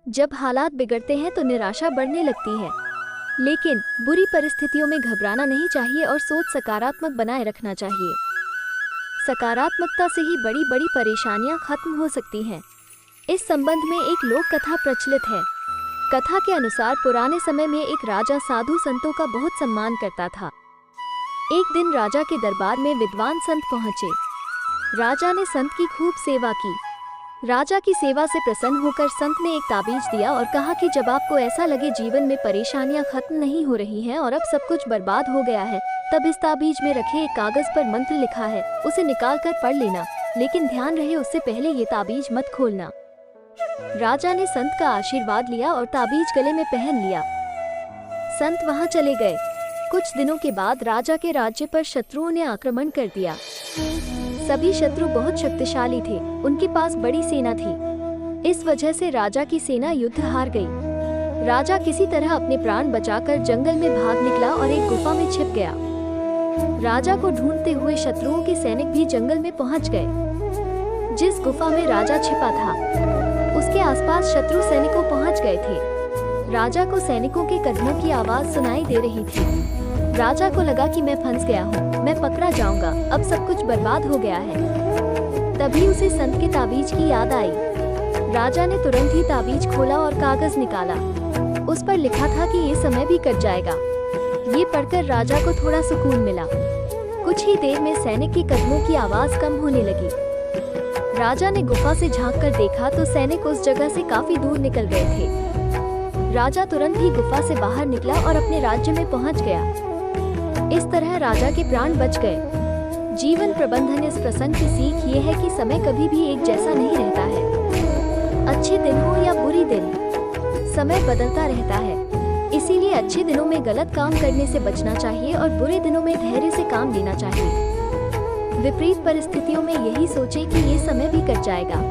जब हालात बिगड़ते हैं तो निराशा बढ़ने लगती है, लेकिन बुरी परिस्थितियों में घबराना नहीं चाहिए और सोच सकारात्मक बनाए रखना चाहिए। सकारात्मकता से ही बड़ी बड़ी परेशानियां खत्म हो सकती हैं। इस संबंध में एक लोक कथा प्रचलित है। कथा के अनुसार पुराने समय में एक राजा साधु संतों का बहुत सम्मान करता था। एक दिन राजा के दरबार में विद्वान संत पहुंचे। राजा ने संत की खूब सेवा की। राजा की सेवा से प्रसन्न होकर संत ने एक ताबीज दिया और कहा कि जब आपको ऐसा लगे जीवन में परेशानियां खत्म नहीं हो रही हैं और अब सब कुछ बर्बाद हो गया है, तब इस ताबीज में रखे एक कागज पर मंत्र लिखा है, उसे निकाल कर पढ़ लेना, लेकिन ध्यान रहे उससे पहले ये ताबीज मत खोलना। राजा ने संत का आशीर्वाद लिया और ताबीज गले में पहन लिया। संत वहां चले गए। कुछ दिनों के बाद राजा के राज्य पर शत्रुओं ने आक्रमण कर दिया। सभी शत्रु बहुत शक्तिशाली थे, उनके पास बड़ी सेना थी। इस वजह से राजा की सेना युद्ध हार गई। राजा किसी तरह अपने प्राण बचाकर जंगल में भाग निकला और एक गुफा में छिप गया। राजा को ढूंढते हुए शत्रुओं के सैनिक भी जंगल में पहुंच गए। जिस गुफा में राजा छिपा था, उसके आसपास शत्रु सैनिकों पहुंच गए थे। राजा को सैनिकों के कदमों की आवाज सुनाई दे रही थी। राजा को लगा कि मैं फंस गया हूँ, मैं पकड़ा जाऊंगा, अब सब कुछ बर्बाद हो गया है। तभी उसे संत के ताबीज की याद आई। राजा ने तुरंत ही ताबीज खोला और कागज निकाला। उस पर लिखा था कि ये समय भी कट जाएगा। ये पढ़कर राजा को थोड़ा सुकून मिला। कुछ ही देर में सैनिक की कदमों की आवाज कम होने लगी। राजा ने गुफा से झांक कर देखा तो सैनिक उस जगह से काफी दूर निकल गए थे। राजा तुरंत ही गुफा से बाहर निकला और अपने राज्य में पहुंच गया। इस तरह राजा के प्राण बच गए। जीवन प्रबंधन इस प्रसंग की सीख ये है कि समय कभी भी एक जैसा नहीं रहता है। अच्छे दिन हो या बुरी दिन, समय बदलता रहता है। इसीलिए अच्छे दिनों में गलत काम करने से बचना चाहिए और बुरे दिनों में धैर्य से काम लेना चाहिए। विपरीत परिस्थितियों में यही सोचें कि ये समय भी कट जाएगा।